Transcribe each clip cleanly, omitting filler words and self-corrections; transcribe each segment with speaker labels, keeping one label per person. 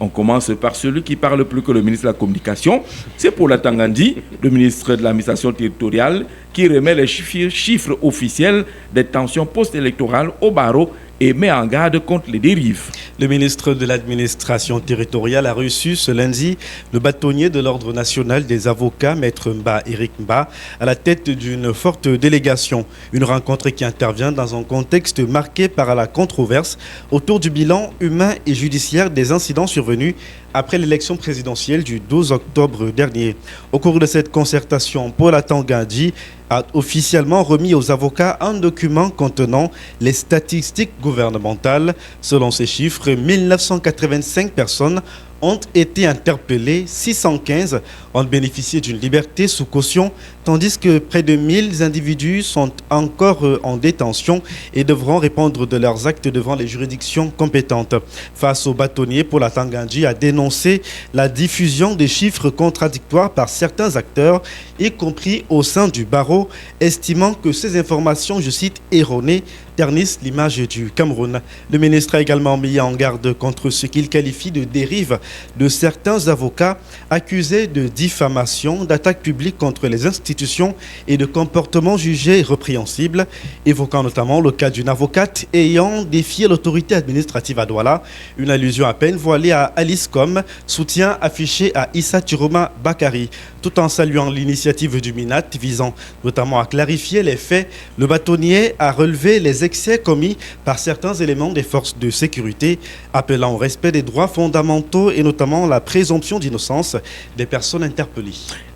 Speaker 1: On commence par celui qui parle plus que le ministre de la Communication. C'est pour la Tangandi, le ministre de l'administration territoriale, qui remet les chiffres officiels des tensions post-électorales au barreau et met en garde contre les dérives.
Speaker 2: Le ministre de l'administration territoriale a reçu ce lundi le bâtonnier de l'Ordre national des avocats, Maître Mba Eric Mba, à la tête d'une forte délégation. Une rencontre qui intervient dans un contexte marqué par la controverse autour du bilan humain et judiciaire des incidents survenus après l'élection présidentielle du 12 octobre dernier. Au cours de cette concertation, Paul Atangadi a officiellement remis aux avocats un document contenant les statistiques gouvernementales. Selon ces chiffres, 1985 personnes ont été interpellées, 615 ont bénéficié d'une liberté sous caution, tandis que près de 1000 individus sont encore en détention et devront répondre de leurs actes devant les juridictions compétentes. Face au bâtonnier, Paul Atangadi a dénoncé la diffusion des chiffres contradictoires par certains acteurs, y compris au sein du barreau, estimant que ces informations, je cite, erronées, ternissent l'image du Cameroun. Le ministre a également mis en garde contre ce qu'il qualifie de dérive de certains avocats accusés de diffamation, d'attaques publiques contre les institutions et de comportements jugés répréhensibles, évoquant notamment le cas d'une avocate ayant défié l'autorité administrative à Douala, une allusion à peine voilée à Alice Com, soutien affiché à Issa Turoma Bakari. Tout en saluant l'initiative du MINAT visant notamment à clarifier les faits, le bâtonnier a relevé les excès commis par certains éléments des forces de sécurité, appelant au respect des droits fondamentaux et notamment la présomption d'innocence des personnes interpellées.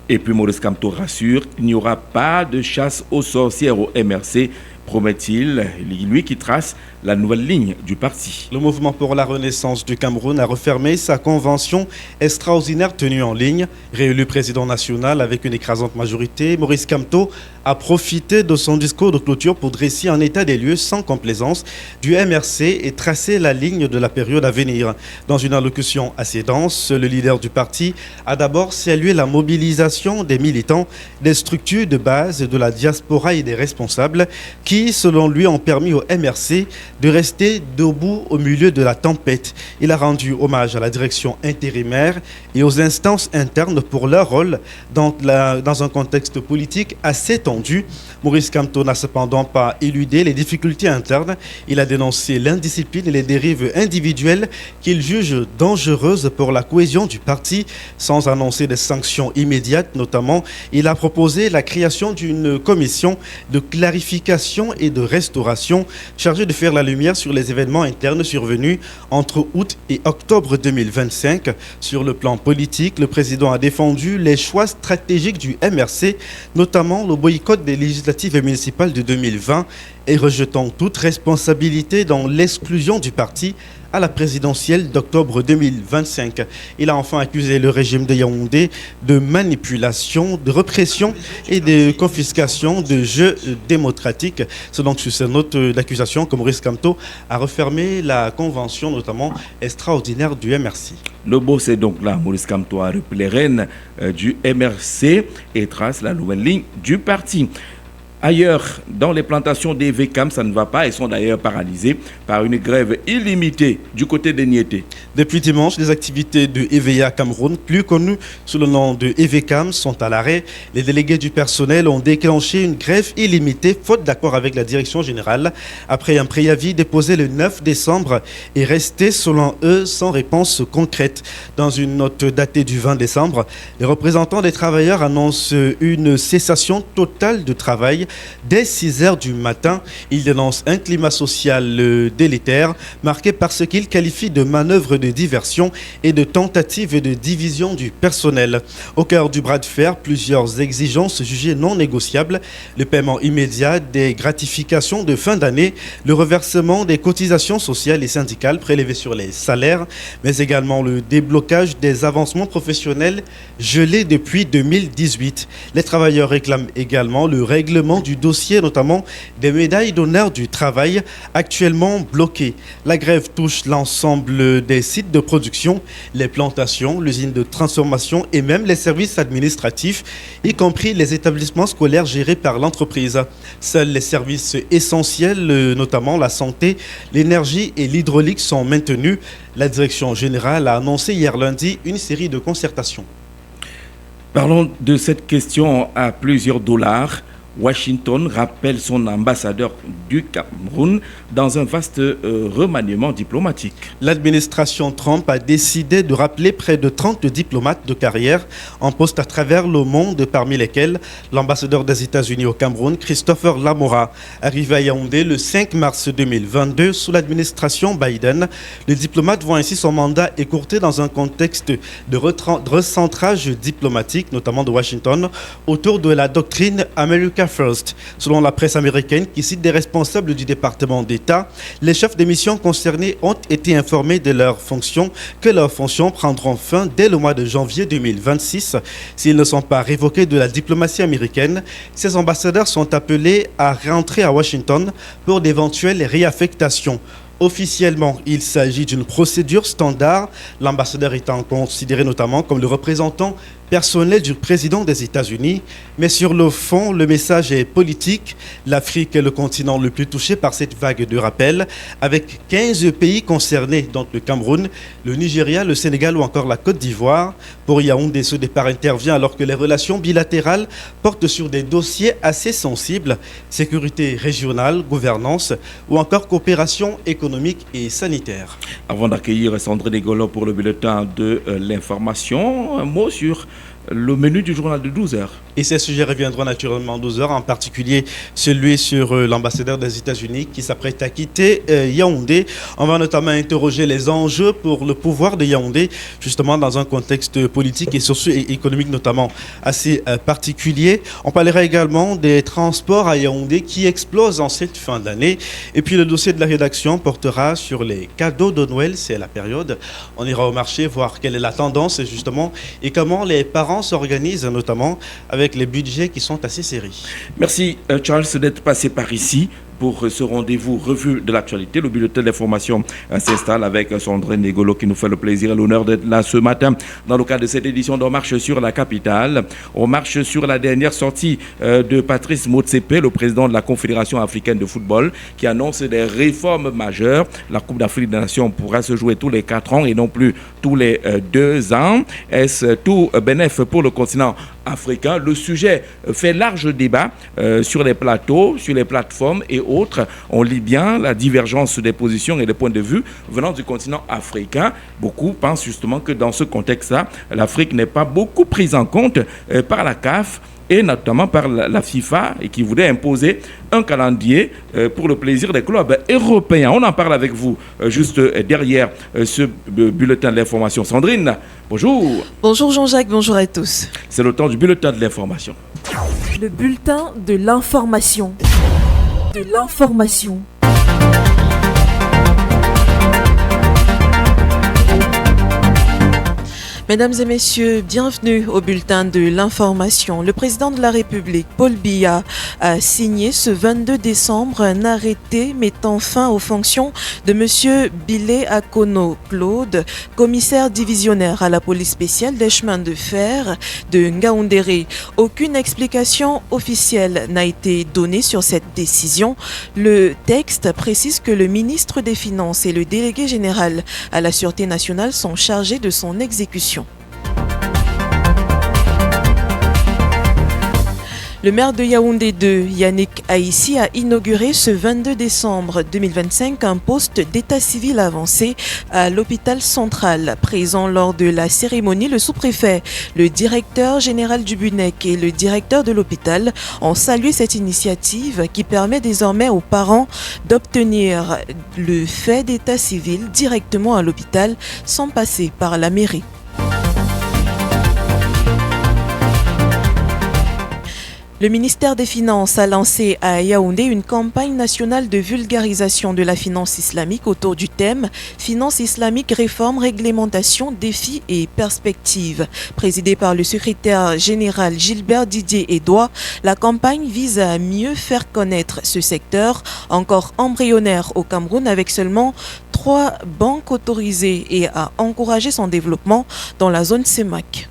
Speaker 1: Et puis Maurice Kamto rassure, il n'y aura pas de chasse aux sorcières au MRC, promet-il, lui qui trace la nouvelle ligne du parti.
Speaker 2: Le mouvement pour la renaissance du Cameroun a refermé sa convention extraordinaire tenue en ligne. Réélu président national avec une écrasante majorité, Maurice Kamto a profité de son discours de clôture pour dresser un état des lieux sans complaisance du MRC et tracer la ligne de la période à venir. Dans une allocution assez dense, le leader du parti a d'abord salué la mobilisation des militants, des structures de base, de la diaspora et des responsables qui, selon lui, ont permis au MRC de rester debout au milieu de la tempête. Il a rendu hommage à la direction intérimaire et aux instances internes pour leur rôle dans un contexte politique assez tendu. Maurice Kamto n'a cependant pas éludé les difficultés internes. Il a dénoncé l'indiscipline et les dérives individuelles qu'il juge dangereuses pour la cohésion du parti, sans annoncer des sanctions immédiates. Notamment, il a proposé la création d'une commission de clarification et de restauration chargée de faire la lumière sur les événements internes survenus entre août et octobre 2025. Sur le plan politique, le président a défendu les choix stratégiques du MRC, notamment le boycott des législatives et municipales de 2020 et rejetant toute responsabilité dans l'exclusion du parti à la présidentielle d'octobre 2025. Il a enfin accusé le régime de Yaoundé de manipulation, de répression et de confiscation de jeux démocratiques. C'est donc sur ces notes d'accusation que Maurice Kamto a refermé la convention, notamment extraordinaire du MRC.
Speaker 1: Le boss est donc là. Maurice Kamto a repris les rênes du MRC et trace la nouvelle ligne du parti. Ailleurs, dans les plantations des VCAM, ça ne va pas. Elles sont d'ailleurs paralysées par une grève illimitée du côté des Niété.
Speaker 2: Depuis dimanche, les activités de EVA Cameroun, plus connues sous le nom de EVCAM, sont à l'arrêt. Les délégués du personnel ont déclenché une grève illimitée, faute d'accord avec la direction générale, après un préavis déposé le 9 décembre et resté, selon eux, sans réponse concrète. Dans une note datée du 20 décembre, les représentants des travailleurs annoncent une cessation totale de travail dès 6 heures du matin. Ils dénoncent un climat social délétère, marqué par ce qu'ils qualifient de manœuvres de diversion et de tentatives de division du personnel. Au cœur du bras de fer, plusieurs exigences jugées non négociables: le paiement immédiat des gratifications de fin d'année, le reversement des cotisations sociales et syndicales prélevées sur les salaires, mais également le déblocage des avancements professionnels gelés depuis 2018. Les travailleurs réclament également le règlement du dossier, notamment des médailles d'honneur du travail actuellement bloquées. La grève touche l'ensemble des sites de production, les plantations, l'usine de transformation et même les services administratifs, y compris les établissements scolaires gérés par l'entreprise. Seuls les services essentiels, notamment la santé, l'énergie et l'hydraulique, sont maintenus. La direction générale a annoncé hier lundi une série de concertations.
Speaker 1: Parlons de cette question à plusieurs dollars. Washington rappelle son ambassadeur du Cameroun dans un vaste remaniement diplomatique.
Speaker 2: L'administration Trump a décidé de rappeler près de 30 diplomates de carrière en poste à travers le monde, parmi lesquels l'ambassadeur des États-Unis au Cameroun, Christopher Lamora, arrivé à Yaoundé le 5 mars 2022 sous l'administration Biden. Le diplomate voit ainsi son mandat écourté dans un contexte de recentrage diplomatique, notamment de Washington, autour de la doctrine America First. Selon la presse américaine qui cite des responsables du département d'État, les chefs des missions concernés ont été informés de leurs fonctions, que leurs fonctions prendront fin dès le mois de janvier 2026. S'ils ne sont pas révoqués de la diplomatie américaine, ces ambassadeurs sont appelés à rentrer à Washington pour d'éventuelles réaffectations. Officiellement, il s'agit d'une procédure standard, l'ambassadeur étant considéré notamment comme le représentant personnel du président des États-Unis. Mais sur le fond, le message est politique. L'Afrique est le continent le plus touché par cette vague de rappel, avec 15 pays concernés, dont le Cameroun, le Nigeria, le Sénégal ou encore la Côte d'Ivoire. Pour Yaoundé, ce départ intervient alors que les relations bilatérales portent sur des dossiers assez sensibles, sécurité régionale, gouvernance ou encore coopération économique et sanitaire.
Speaker 1: Avant d'accueillir Sandrine Egolo pour le bulletin de l'information, un mot sur le menu du journal de 12h.
Speaker 2: Et ces sujets reviendront naturellement 12h, en particulier celui sur l'ambassadeur des États-Unis qui s'apprête à quitter Yaoundé. On va notamment interroger les enjeux pour le pouvoir de Yaoundé, justement dans un contexte politique et socio-économique notamment assez particulier. On parlera également des transports à Yaoundé qui explosent en cette fin d'année. Et puis le dossier de la rédaction portera sur les cadeaux de Noël, c'est la période. On ira au marché voir quelle est la tendance justement et comment les parents s'organisent notamment avec les budgets qui sont assez serrés.
Speaker 1: Merci Charles d'être passé par ici pour ce rendez-vous revue de l'actualité. Le bulletin d'information s'installe avec Sandrine Egolo qui nous fait le plaisir et l'honneur d'être là ce matin dans le cadre de cette édition d'On marche sur la capitale. On marche sur la dernière sortie de Patrice Motsepe, le président de la Confédération africaine de football, qui annonce des réformes majeures. La Coupe d'Afrique des Nations pourra se jouer tous les 4 ans et non plus tous les 2 ans. Est-ce tout bénéf pour le continent africain? Le sujet fait large débat sur les plateaux, sur les plateformes et autres. On lit bien la divergence des positions et des points de vue venant du continent africain. Beaucoup pensent justement que dans ce contexte-là, l'Afrique n'est pas beaucoup prise en compte par la CAF et notamment par la FIFA, et qui voulait imposer un calendrier pour le plaisir des clubs européens. On en parle avec vous juste derrière ce bulletin de l'information. Sandrine, bonjour.
Speaker 3: Bonjour Jean-Jacques, bonjour à tous.
Speaker 1: C'est le temps du bulletin de l'information.
Speaker 3: Le bulletin de l'information. De l'information. Mesdames et messieurs, bienvenue au bulletin de l'information. Le président de la République, Paul Biya, a signé ce 22 décembre un arrêté mettant fin aux fonctions de M. Bilé Akono Claude, commissaire divisionnaire à la police spéciale des chemins de fer de Ngaoundéré. Aucune explication officielle n'a été donnée sur cette décision. Le texte précise que le ministre des Finances et le délégué général à la Sûreté nationale sont chargés de son exécution. Le maire de Yaoundé 2, Yannick Aïssi, a inauguré ce 22 décembre 2025 un poste d'état civil avancé à l'hôpital central. Présent lors de la cérémonie, le sous-préfet, le directeur général du BUNEC et le directeur de l'hôpital ont salué cette initiative qui permet désormais aux parents d'obtenir le fait d'état civil directement à l'hôpital sans passer par la mairie. Le ministère des Finances a lancé à Yaoundé une campagne nationale de vulgarisation de la finance islamique autour du thème « Finance islamique, réforme, réglementation, défis et perspectives ». Présidée par le secrétaire général Gilbert Didier Edouard, la campagne vise à mieux faire connaître ce secteur encore embryonnaire au Cameroun avec seulement 3 banques autorisées et à encourager son développement dans la zone CEMAC.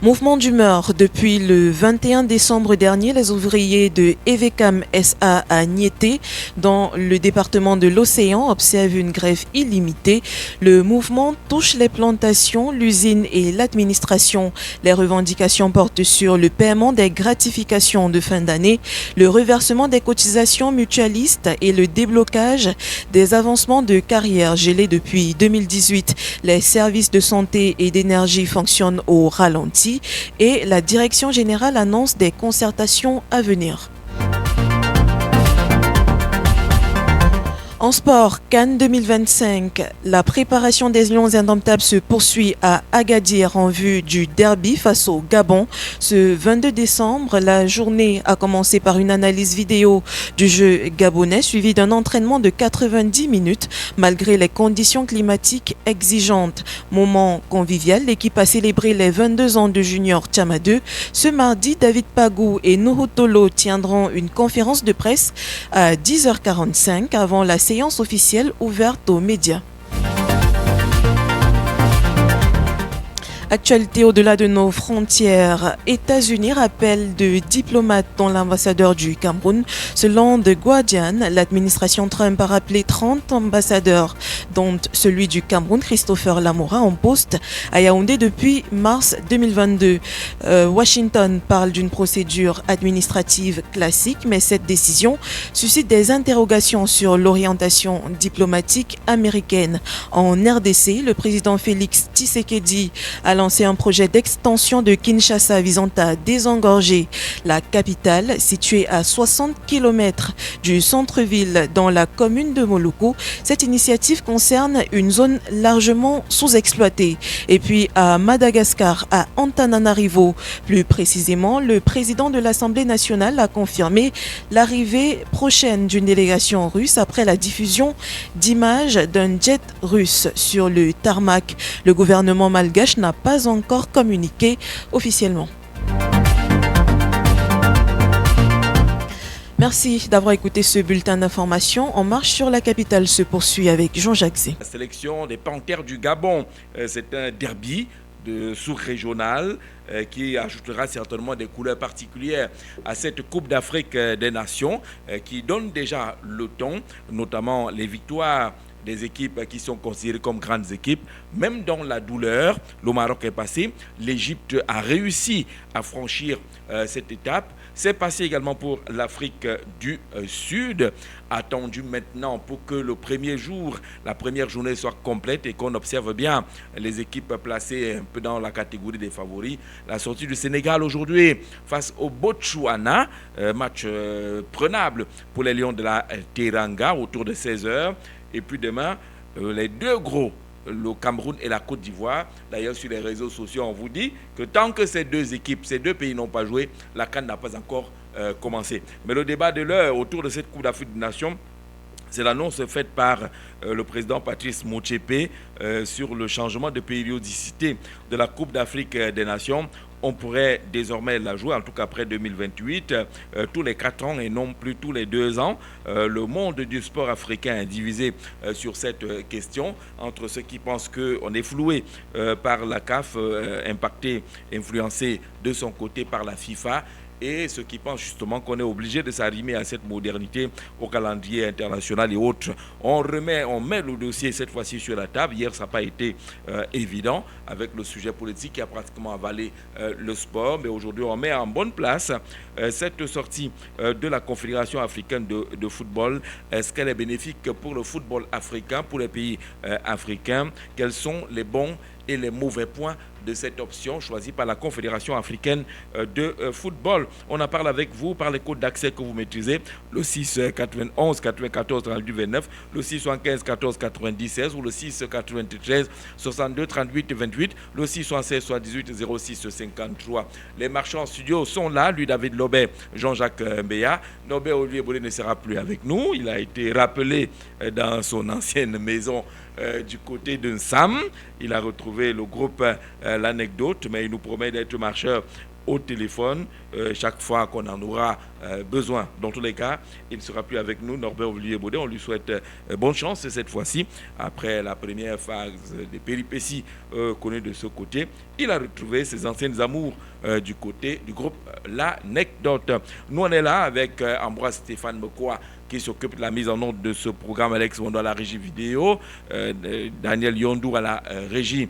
Speaker 3: Mouvement d'humeur. Depuis le 21 décembre dernier, les ouvriers de Evecam SA à Niété, dans le département de l'Océan, observent une grève illimitée. Le mouvement touche les plantations, l'usine et l'administration. Les revendications portent sur le paiement des gratifications de fin d'année, le reversement des cotisations mutualistes et le déblocage des avancements de carrière gelés depuis 2018. Les services de santé et d'énergie fonctionnent au ralenti et la direction générale annonce des concertations à venir. En sport, Cannes 2025, la préparation des Lions indomptables se poursuit à Agadir en vue du derby face au Gabon. Ce 22 décembre, la journée a commencé par une analyse vidéo du jeu gabonais suivie d'un entraînement de 90 minutes malgré les conditions climatiques exigeantes. Moment convivial, l'équipe a célébré les 22 ans de Junior Tchama 2. Ce mardi, David Pagou et Nuhu Tolo tiendront une conférence de presse à 10h45 avant la séance officielle ouverte aux médias. Actualité au-delà de nos frontières. États-Unis rappelle de diplomates dont l'ambassadeur du Cameroun. Selon The Guardian, l'administration Trump a rappelé 30 ambassadeurs, dont celui du Cameroun, Christopher Lamoura, en poste à Yaoundé depuis mars 2022. Washington parle d'une procédure administrative classique, mais cette décision suscite des interrogations sur l'orientation diplomatique américaine. En RDC, le président Félix Tshisekedi a lancé un projet d'extension de Kinshasa visant à désengorger la capitale située à 60 km du centre-ville dans la commune de Moluku. Cette initiative concerne une zone largement sous-exploitée. Et puis à Madagascar, à Antananarivo, plus précisément, le président de l'Assemblée nationale a confirmé l'arrivée prochaine d'une délégation russe après la diffusion d'images d'un jet russe sur le tarmac. Le gouvernement malgache n'a pas encore communiqué officiellement. Merci d'avoir écouté ce bulletin d'information. En marche sur la capitale se poursuit avec Jean-Jacques Zé.
Speaker 1: La sélection des Panthères du Gabon, c'est un derby de sous-régional qui ajoutera certainement des couleurs particulières à cette Coupe d'Afrique des Nations qui donne déjà le ton, notamment les victoires des équipes qui sont considérées comme grandes équipes. Même dans la douleur, le Maroc est passé, l'Égypte a réussi à franchir cette étape. C'est passé également pour l'Afrique du Sud, attendu maintenant pour que le premier jour, la première journée soit complète et qu'on observe bien les équipes placées un peu dans la catégorie des favoris. La sortie du Sénégal aujourd'hui face au Botswana, match prenable pour les Lions de la Teranga autour de 16h. Et puis demain, les deux gros, le Cameroun et la Côte d'Ivoire. D'ailleurs, sur les réseaux sociaux, on vous dit que tant que ces deux équipes, ces deux pays n'ont pas joué, la CAN n'a pas encore commencé. Mais le débat de l'heure autour de cette Coupe d'Afrique des Nations, c'est l'annonce faite par le président Patrice Motsepe sur le changement de périodicité de la Coupe d'Afrique des Nations. On pourrait désormais la jouer, en tout cas après 2028, tous les 4 ans et non plus tous les 2 ans. Le monde du sport africain est divisé sur cette question, entre ceux qui pensent qu'on est floué par la CAF, impacté, influencé de son côté par la FIFA, et ceux qui pensent justement qu'on est obligé de s'arrimer à cette modernité au calendrier international et autres. On met le dossier cette fois-ci sur la table. Hier, ça n'a pas été évident avec le sujet politique qui a pratiquement avalé le sport. Mais aujourd'hui, on met en bonne place cette sortie de la Confédération africaine de football. Est-ce qu'elle est bénéfique pour le football africain, pour les pays africains? Quels sont les bons et les mauvais points de cette option choisie par la Confédération africaine de football. On en parle avec vous par les codes d'accès que vous maîtrisez, le 6 91 94 32 29, le 6 75 14 96 ou le 6 93 62 38 28, le 6 76 78 06 53. Les marchands en studio sont là, lui David Lobet, Jean-Jacques Mbeya. Norbert Olivier Bollé ne sera plus avec nous, il a été rappelé dans son ancienne maison du côté de Sam. Il a retrouvé le groupe L'Anecdote, mais il nous promet d'être marcheur au téléphone chaque fois qu'on en aura besoin. Dans tous les cas, il ne sera plus avec nous, Norbert Olivier Baudet. On lui souhaite bonne chance cette fois-ci. Après la première phase des péripéties connues de ce côté, il a retrouvé ses anciennes amours du côté du groupe L'Anecdote. Nous, on est là avec Ambroise Stéphane Mekoa qui s'occupe de la mise en onde de ce programme, Alex Mondo à la régie vidéo, Daniel Yondou à la régie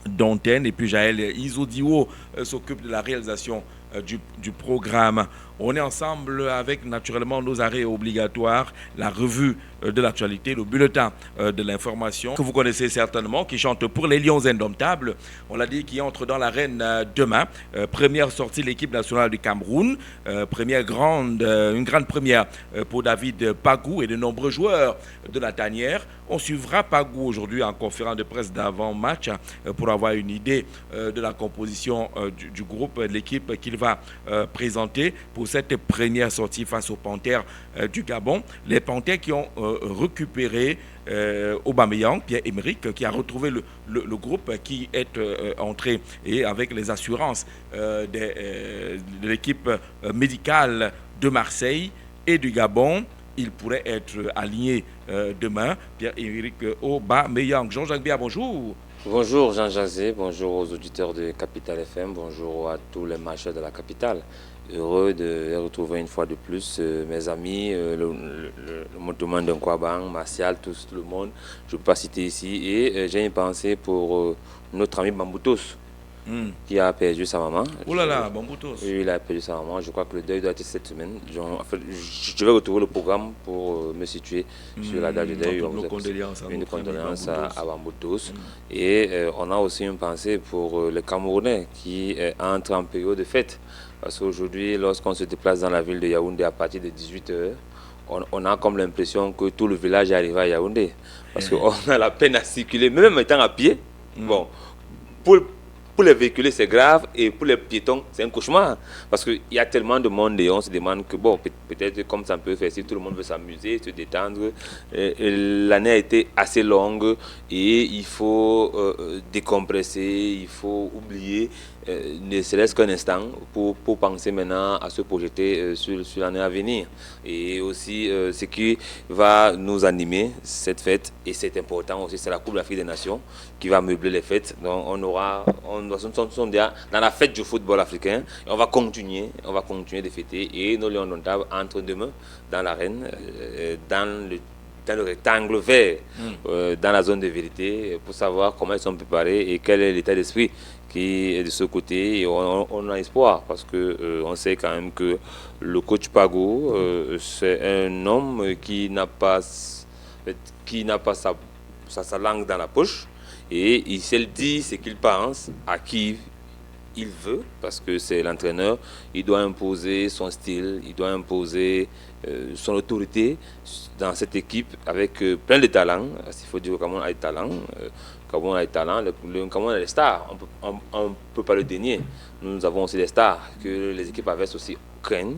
Speaker 1: d'antenne, et puis Jaël Isodio s'occupe de la réalisation du programme. On est ensemble avec naturellement nos arrêts obligatoires, la revue de l'actualité, le bulletin de l'information que vous connaissez certainement, qui chante pour les Lions indomptables. On l'a dit, qui entre dans l'arène demain. Première sortie de l'équipe nationale du Cameroun. Une grande première pour David Pagou et de nombreux joueurs de la tanière. On suivra Pagou aujourd'hui en conférence de presse d'avant-match pour avoir une idée de la composition du groupe, de l'équipe qu'il va présenter pour cette première sortie face aux Panthères du Gabon. Les Panthères qui ont récupéré Aubameyang, Pierre-Emerick, qui a retrouvé le groupe qui est entré, et avec les assurances de l'équipe médicale de Marseille et du Gabon, il pourrait être aligné demain. Pierre-Emerick Aubameyang. Jean-Jacques Bia, bonjour.
Speaker 4: Bonjour Jean-Jacques, bonjour aux auditeurs de Capital FM, bonjour à tous les marcheurs de la capitale. Heureux de retrouver une fois de plus mes amis, le mouvement de Nkwabang, Martial, tout le monde. Je ne peux pas citer ici. Et j'ai une pensée pour notre ami Bamboutos, qui a perdu sa maman.
Speaker 1: Oh là là, Bamboutos.
Speaker 4: Il a perdu sa maman. Je crois que le deuil doit être cette semaine. Je vais retrouver le programme pour me situer sur la date du deuil.
Speaker 1: Une condoléance
Speaker 4: à Bamboutos. Et on a aussi une pensée pour les Camerounais qui entrent en période de fête. Parce qu'aujourd'hui, lorsqu'on se déplace dans la ville de Yaoundé à partir de 18h, on a comme l'impression que tout le village est arrivé à Yaoundé. Parce qu'on a la peine à circuler, même étant à pied. Bon, pour les véhicules, c'est grave, et pour les piétons, c'est un cauchemar. Parce qu'il y a tellement de monde et on se demande que, bon, peut-être comme ça peut faire, si tout le monde veut s'amuser, se détendre. L'année a été assez longue et il faut décompresser, il faut oublier, ne serait-ce qu'un instant, pour penser maintenant à se projeter sur l'année à venir. Et aussi, ce qui va nous animer, cette fête, et c'est important aussi, c'est la Coupe d'Afrique des Nations qui va meubler les fêtes. Donc nous sommes déjà dans la fête du football africain, et on va continuer de fêter, et nos Lions indomptables entrent demain dans l'arène, dans le rectangle vert, dans la zone de vérité, pour savoir comment ils sont préparés et quel est l'état d'esprit qui est de ce côté. Et on a espoir, parce que on sait quand même que le coach Pagou, c'est un homme qui n'a pas sa langue dans la poche, et il sait dire ce qu'il pense, à qui il veut, parce que c'est l'entraîneur. Il doit imposer son style, il doit imposer son autorité dans cette équipe avec plein de talents. Il faut dire que Cameroun a des talents. Le Cameroun a des stars, on ne peut pas le dénier. Nous avons aussi des stars que les équipes adverses aussi craignent.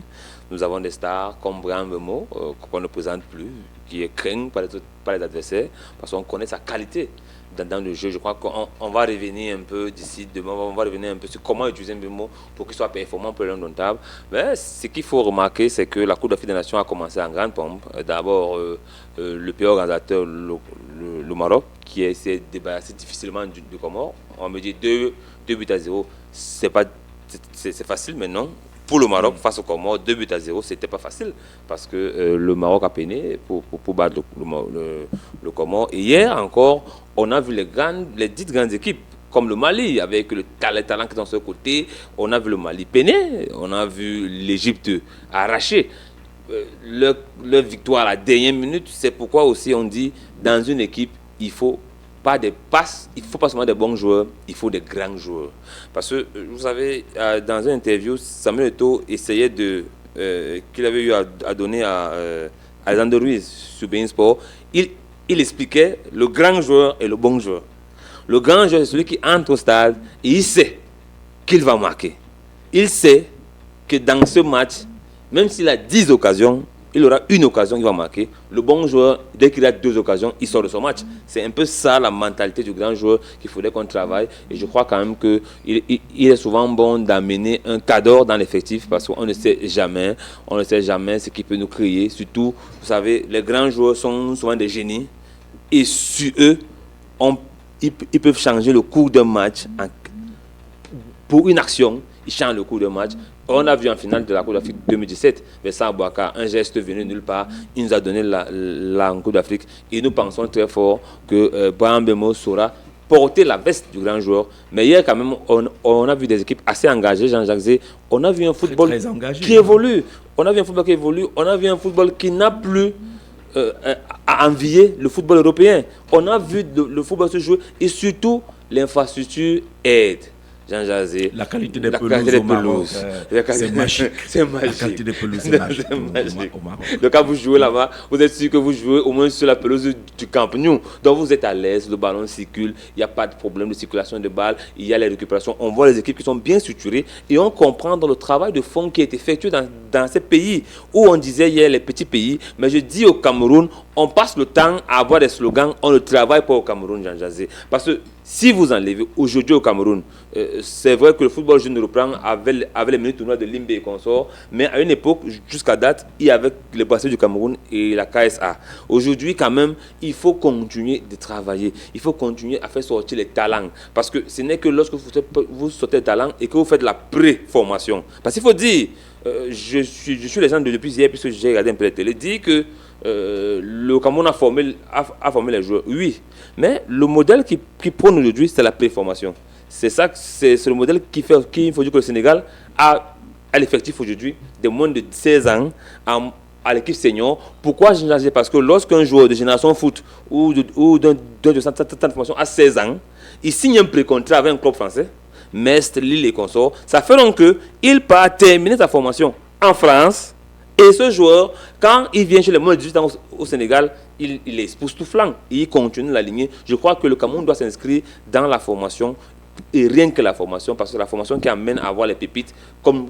Speaker 4: Nous avons des stars comme Brian Mbeumo, qu'on ne présente plus, qui est craint par les adversaires, parce qu'on connaît sa qualité dans le jeu. Je crois qu'on va revenir un peu d'ici demain, on va revenir un peu sur comment utiliser Mbeumo pour qu'il soit performant pour l'indomptable. Mais ce qu'il faut remarquer, c'est que la Coupe d'Afrique des Nations a commencé en grande pompe. D'abord, le pays organisateur, le Maroc, qui s'est débarrassé difficilement du Comore. On me dit 2-0, c'est facile, mais non. Pour le Maroc, face au Comores, 2-0, c'était pas facile, parce que le Maroc a peiné pour battre le Comore. Et hier encore, on a vu les 10 grandes équipes, comme le Mali, avec le talent qui est dans ce côté. On a vu le Mali peiner, on a vu l'Égypte arracher leur victoire à la dernière minute. C'est pourquoi aussi on dit, dans une équipe, il faut pas des passes, il ne faut pas seulement des bons joueurs, il faut des grands joueurs. Parce que, vous savez, dans une interview, Samuel Eto'o essayait qu'il avait eu à donner à Alexander Ruiz sur Bein Sport, il expliquait le grand joueur et le bon joueur. Le grand joueur, c'est celui qui entre au stade et il sait qu'il va marquer. Il sait que dans ce match, même s'il a 10 occasions, il aura une occasion, il va marquer. Le bon joueur, dès qu'il a 2 occasions, il sort de son match. C'est un peu ça la mentalité du grand joueur qu'il faudrait qu'on travaille. Et je crois quand même qu'il est souvent bon d'amener un cadre dans l'effectif parce qu'on ne sait jamais ce qui peut nous créer. Surtout, vous savez, les grands joueurs sont souvent des génies. Et sur eux, ils peuvent changer le cours d'un match pour une action. Ils changent le cours d'un match. On a vu en finale de la Coupe d'Afrique 2017, Vincent Aboaka, un geste venu nulle part, il nous a donné la Coupe d'Afrique. Et nous pensons très fort que Brahim Mbeumo saura porter la veste du grand joueur. Mais hier, quand même, on a vu des équipes assez engagées, Jean-Jacques Zé. On a vu un football qui évolue. On a vu un football qui évolue. On a vu un football qui n'a plus à envier le football européen. On a vu le football se jouer et surtout l'infrastructure aide. Jean Jazé.
Speaker 1: La qualité des pelouses, c'est magique.
Speaker 4: C'est magique.
Speaker 1: La qualité des pelouses, c'est magique.
Speaker 4: Au Maroc. Donc quand vous jouez là-bas, vous êtes sûr que vous jouez au moins sur la pelouse du Camp Nou. Donc vous êtes à l'aise, le ballon circule, il n'y a pas de problème de circulation de balles, il y a les récupérations. On voit les équipes qui sont bien structurées et on comprend dans le travail de fond qui est effectué dans ces pays où on disait hier les petits pays. Mais je dis au Cameroun, on passe le temps à avoir des slogans, on ne travaille pas au Cameroun, Jean Jazé. Parce que si vous enlevez aujourd'hui au Cameroun, c'est vrai que le football jeune reprend avec les minutes tournois de Limbe et consorts, mais à une époque, jusqu'à date, il y avait les bracelets du Cameroun et la KSA. Aujourd'hui, quand même, il faut continuer de travailler. Il faut continuer à faire sortir les talents. Parce que ce n'est que lorsque vous sortez les talents et que vous faites la pré-formation. Parce qu'il faut dire, je suis les gens depuis hier, puisque j'ai regardé un peu la télé, dit que le Cameroun a formé les joueurs, oui, mais le modèle qui prône aujourd'hui, c'est la préformation. C'est ça, c'est le modèle qu'il faut dire que le Sénégal a à l'effectif aujourd'hui de moins de 16 ans à l'équipe senior. Pourquoi je dis? Parce que lorsqu'un joueur de génération foot ou de centre de formation a 16 ans, il signe un pré-contrat avec un club français, Metz, Lille et consorts, ça fait donc qu'il part terminer sa formation en France. Et ce joueur, quand il vient chez les moins de 18 ans au Sénégal, il est époustouflant et il continue la lignée. Je crois que le Cameroun doit s'inscrire dans la formation, et rien que la formation, parce que la formation qui amène à avoir les pépites, comme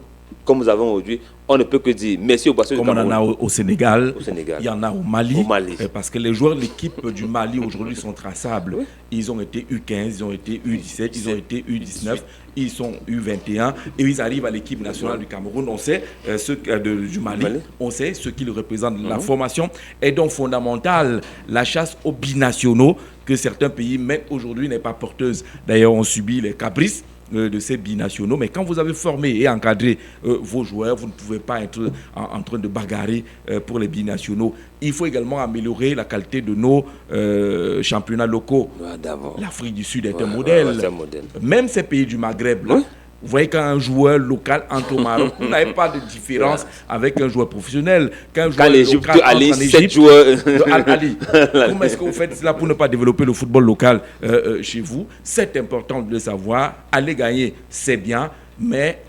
Speaker 4: nous avons aujourd'hui, on ne peut que dire merci au Brasseur du Cameroun.
Speaker 1: Comme on en a au Sénégal,
Speaker 4: il
Speaker 1: y en a au Mali. Parce que les joueurs de l'équipe du Mali aujourd'hui sont traçables. Oui. Ils ont été U15, ils ont été U17, ils ont été U19, ils sont U21 et ils arrivent à l'équipe nationale du Cameroun. On sait du Mali, on sait ce qu'ils représentent. La formation est donc fondamentale. La chasse aux binationaux que certains pays mettent aujourd'hui n'est pas porteuse. D'ailleurs, on subit les caprices de ces binationaux, mais quand vous avez formé et encadré vos joueurs, vous ne pouvez pas être en train de bagarrer pour les binationaux. Il faut également améliorer la qualité de nos championnats locaux. L'Afrique du Sud est un modèle. Même ces pays du Maghreb, là, vous voyez qu'un joueur local entre au Maroc, vous n'avez pas de différence avec un joueur professionnel. Quand l'Égypte entre en Égypte, comment est-ce que vous faites cela pour ne pas développer le football local chez vous? C'est important de le savoir. Aller gagner, c'est bien, mais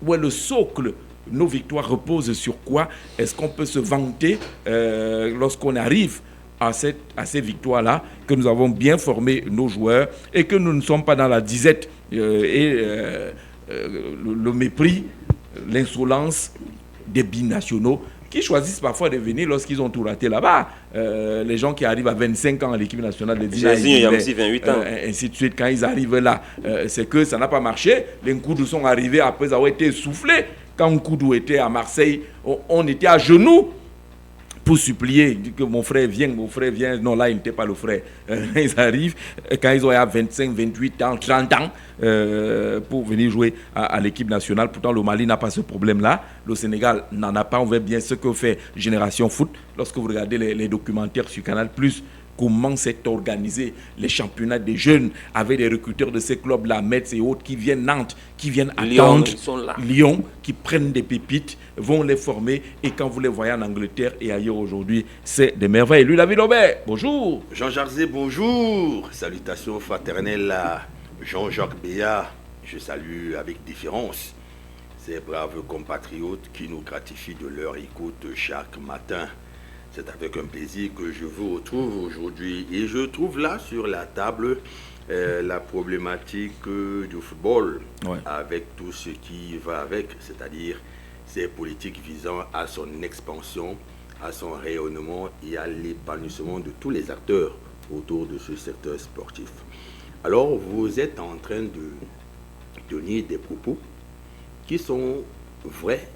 Speaker 1: où est le socle? Nos victoires reposent sur quoi? Est-ce qu'on peut se vanter lorsqu'on arrive à ces victoires-là, que nous avons bien formé nos joueurs et que nous ne sommes pas dans la disette le mépris, l'insolence des binationaux qui choisissent parfois de venir lorsqu'ils ont tout raté là-bas. Les gens qui arrivent à 25 ans à l'équipe nationale, il
Speaker 4: y a aussi 28 ans.
Speaker 1: Ainsi de suite, quand ils arrivent là, c'est que ça n'a pas marché. Les Nkoudou sont arrivés après avoir été soufflés. Quand Nkoudou était à Marseille, on était à genoux pour supplier que mon frère vienne. Non, là, il n'était pas le frère. Ils arrivent, quand ils ont 25, 28 ans, 30 ans, pour venir jouer à l'équipe nationale. Pourtant, le Mali n'a pas ce problème-là. Le Sénégal n'en a pas. On voit bien ce que fait Génération Foot. Lorsque vous regardez les documentaires sur Canal+, comment s'est organisé les championnats des jeunes avec des recruteurs de ces clubs-là, Metz et autres, qui viennent Nantes, qui viennent attendre Lyon, qui prennent des pépites, vont les former, et quand vous les voyez en Angleterre et ailleurs aujourd'hui, c'est des merveilles. Lui, David Aubert, bonjour.
Speaker 5: Jean Jarzé, bonjour. Salutations fraternelles à Jean-Jacques Béat. Je salue avec différence ces braves compatriotes qui nous gratifient de leur écoute chaque matin. C'est avec un plaisir que je vous retrouve aujourd'hui. Et je trouve là sur la table la problématique du football, avec tout ce qui va avec, c'est-à-dire ces politiques visant à son expansion, à son rayonnement et à l'épanouissement de tous les acteurs autour de ce secteur sportif. Alors, vous êtes en train de donner des propos qui sont vrais,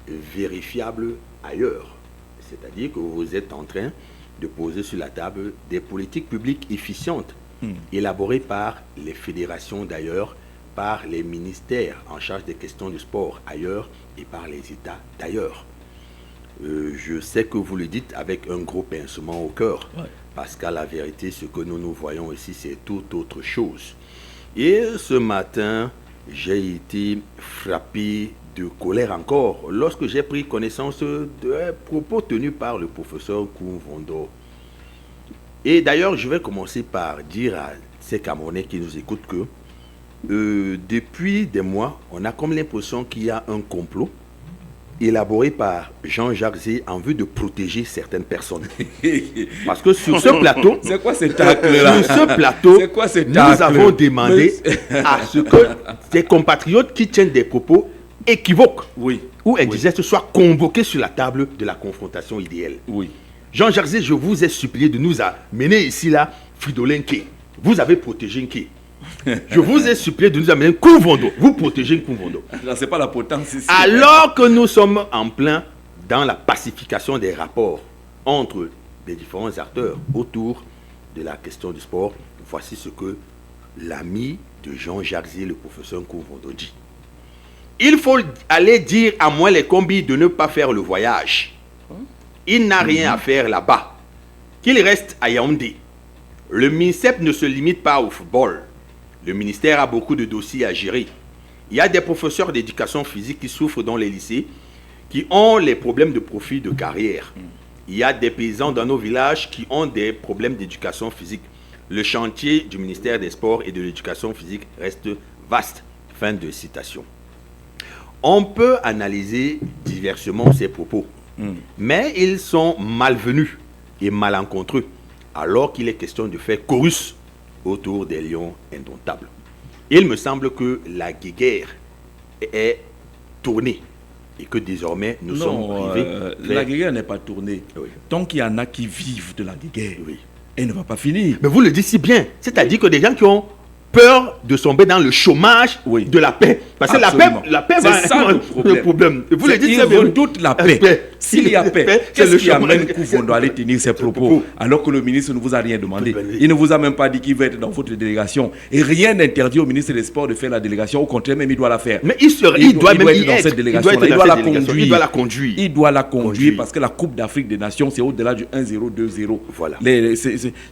Speaker 5: vérifiables ailleurs. C'est-à-dire que vous êtes en train de poser sur la table des politiques publiques efficientes, élaborées par les fédérations d'ailleurs, par les ministères en charge des questions du sport ailleurs et par les États d'ailleurs. Je sais que vous le dites avec un gros pincement au cœur, parce qu'à la vérité, ce que nous voyons ici, c'est tout autre chose. Et ce matin, j'ai été frappé de colère encore lorsque j'ai pris connaissance de propos tenus par le professeur Koumvondo. Et d'ailleurs, je vais commencer par dire à ces Camerounais qui nous écoutent que depuis des mois, on a comme l'impression qu'il y a un complot élaboré par Jean-Jacques Zé en vue de protéger certaines personnes. Parce que sur ce plateau,
Speaker 1: c'est quoi cet acte-là?
Speaker 5: Sur ce plateau, nous avons demandé à ce que ces compatriotes qui tiennent des propos équivoques ou indigènes soient convoqués sur la table de la confrontation idéale. Jean-Jacques Zé, je vous ai supplié de nous amener ici là Fridolin Nké. Vous avez protégé Nké. Je vous ai supplié de nous amener Koumvondo. Vous protégez Koumvondo.
Speaker 1: C'est pas la potence ici.
Speaker 5: Alors que nous sommes en plein dans la pacification des rapports entre les différents acteurs autour de la question du sport, voici ce que l'ami de Jean-Jacques Zé, le professeur Koumvondo, dit. Il faut aller dire à moi les combis de ne pas faire le voyage. Il n'a rien à faire là-bas. Qu'il reste à Yaoundé. Le MINSEP ne se limite pas au football. Le ministère a beaucoup de dossiers à gérer. Il y a des professeurs d'éducation physique qui souffrent dans les lycées, qui ont les problèmes de profit de carrière. Il y a des paysans dans nos villages qui ont des problèmes d'éducation physique. Le chantier du ministère des Sports et de l'éducation physique reste vaste. Fin de citation. On peut analyser diversement ces propos, mais ils sont malvenus et malencontreux, alors qu'il est question de faire chorus autour des lions indomptables. Il me semble que la guéguerre est tournée et que désormais nous sommes arrivés.
Speaker 1: La guéguerre n'est pas tournée. Tant qu'il y en a qui vivent de la guéguerre, elle ne va pas finir.
Speaker 5: Mais vous le dites si bien, c'est-à-dire que des gens qui ont peur de tomber dans le chômage de la paix. Parce que la paix va être le problème.
Speaker 1: Vous le dites, ils redoutent la paix. S'il y a paix, qu'est-ce qui amène Koumvondo à aller tenir ses propos alors que le ministre ne vous a rien demandé? Il ne vous a même pas dit qu'il va être dans votre délégation. Et rien n'interdit au ministre des Sports de faire la délégation. Au contraire, même il doit la faire.
Speaker 5: Mais il doit être dans
Speaker 1: cette délégation. Il doit la conduire.
Speaker 5: Il doit la conduire
Speaker 1: parce que la Coupe d'Afrique des Nations, c'est au-delà du 1-0, 2-0.
Speaker 5: Voilà.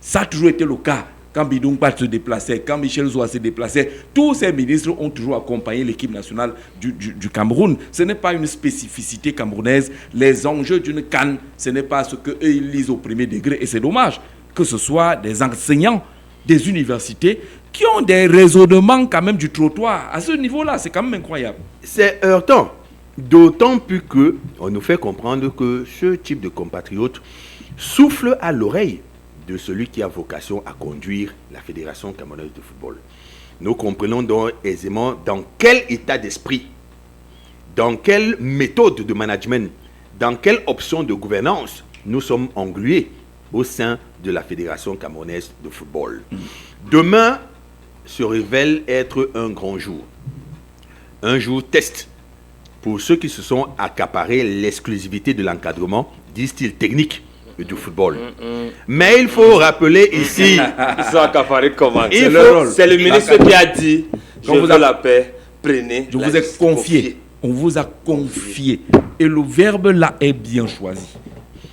Speaker 1: Ça a toujours été le cas. Quand Bidou Pat se déplaçait, quand Michel Zoua se déplaçait, tous ces ministres ont toujours accompagné l'équipe nationale du Cameroun. Ce n'est pas une spécificité camerounaise. Les enjeux d'une CAN, ce n'est pas ce qu'eux ils lisent au premier degré. Et c'est dommage que ce soit des enseignants des universités qui ont des raisonnements quand même du trottoir. À ce niveau-là, c'est quand même incroyable.
Speaker 5: C'est heurtant. D'autant plus qu'on nous fait comprendre que ce type de compatriote souffle à l'oreille de celui qui a vocation à conduire la Fédération camerounaise de football. Nous comprenons donc aisément dans quel état d'esprit, dans quelle méthode de management, dans quelle option de gouvernance nous sommes englués au sein de la Fédération camerounaise de football. Demain se révèle être un grand jour. Un jour test pour ceux qui se sont accaparés l'exclusivité de l'encadrement, disent-ils, technique du football. Mais il faut rappeler ici...
Speaker 4: Ils sont accaparés comment? C'est le ministre qui a dit « Je veux la paix, prenez
Speaker 1: je vous ai confié. On vous a confié. Et le verbe là est bien choisi.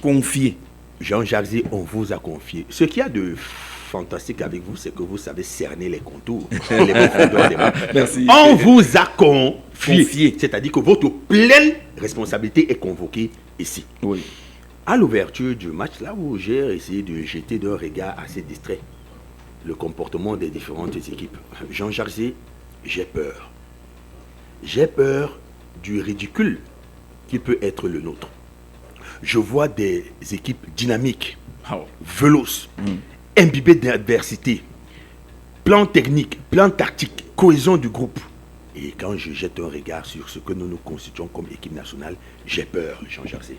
Speaker 1: Confier.
Speaker 5: Jean Jarzy, on vous a confié. Ce qu'il y a de fantastique avec vous, c'est que vous savez cerner les contours. Les profondeurs des mains.
Speaker 1: Merci.
Speaker 5: On vous a confié. C'est-à-dire que votre pleine responsabilité est convoquée ici.
Speaker 1: Oui.
Speaker 5: À l'ouverture du match, là où j'ai essayé de jeter d'un regard assez distrait le comportement des différentes équipes. Jean Jarzy, j'ai peur. J'ai peur du ridicule qui peut être le nôtre. Je vois des équipes dynamiques, véloces, imbibées d'adversité, plan technique, plan tactique, cohésion du groupe. Et quand je jette un regard sur ce que nous nous constituons comme équipe nationale, j'ai peur, Jean Jarzy.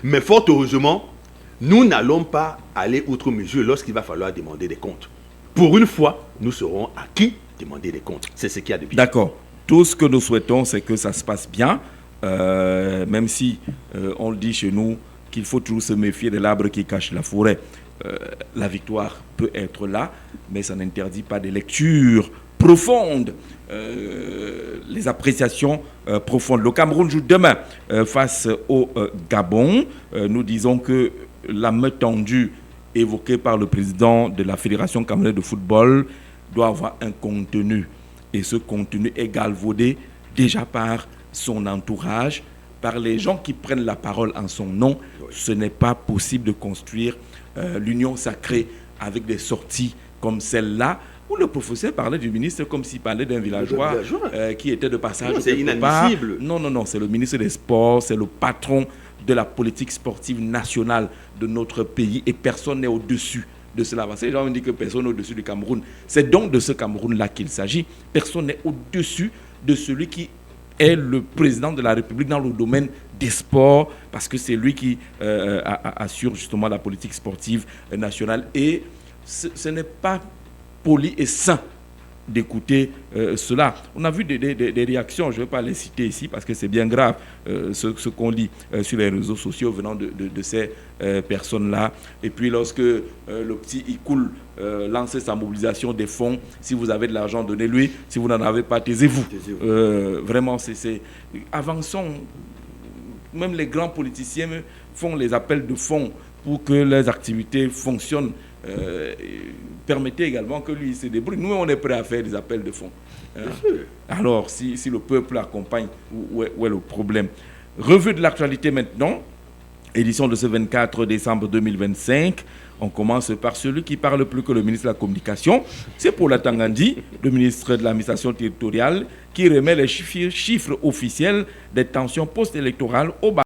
Speaker 5: Mais fort heureusement, nous n'allons pas aller outre mesure lorsqu'il va falloir demander des comptes. Pour une fois, nous saurons à qui demander des comptes. C'est ce qu'il y a de bien.
Speaker 1: D'accord. Tout ce que nous souhaitons, c'est que ça se passe bien, même si on le dit chez nous qu'il faut toujours se méfier de l'arbre qui cache la forêt. La victoire peut être là, mais ça n'interdit pas des lectures profondes, les appréciations profondes. Le Cameroun joue demain face au Gabon. Nous disons que la main tendue évoquée par le président de la Fédération camerounaise de football doit avoir un contenu. Et ce contenu est galvaudé déjà par son entourage, par les gens qui prennent la parole en son nom. Ce n'est pas possible de construire l'union sacrée avec des sorties comme celle-là, où le professeur parlait du ministre comme s'il parlait d'un villageois qui était de passage.
Speaker 5: C'est inadmissible.
Speaker 1: Non, c'est le ministre des Sports, c'est le patron de la politique sportive nationale de notre pays et personne n'est au-dessus de cela. Parce que les gens me disent que personne n'est au-dessus du Cameroun. C'est donc de ce Cameroun-là qu'il s'agit. Personne n'est au-dessus de celui qui est le président de la République dans le domaine des sports, parce que c'est lui qui assure justement la politique sportive nationale. Et ce n'est pas poli et sain d'écouter cela. On a vu des réactions, je ne vais pas les citer ici parce que c'est bien grave ce qu'on lit sur les réseaux sociaux venant de ces personnes-là. Et puis lorsque le petit Ikoul lançait sa mobilisation des fonds, si vous avez de l'argent, donnez-lui, si vous n'en avez pas, taisez-vous. Vraiment, c'est... Avançons. Même les grands politiciens font les appels de fonds pour que leurs activités fonctionnent. Permettez également que lui se débrouille. Nous, on est prêt à faire des appels de fonds. Alors, si le peuple accompagne, où est le problème? Revue de l'actualité maintenant, édition de ce 24 décembre 2025. On commence par celui qui parle plus que le ministre de la Communication. C'est pour la Tangandi, le ministre de l'Administration territoriale, qui remet les chiffres officiels des tensions post-électorales au bas.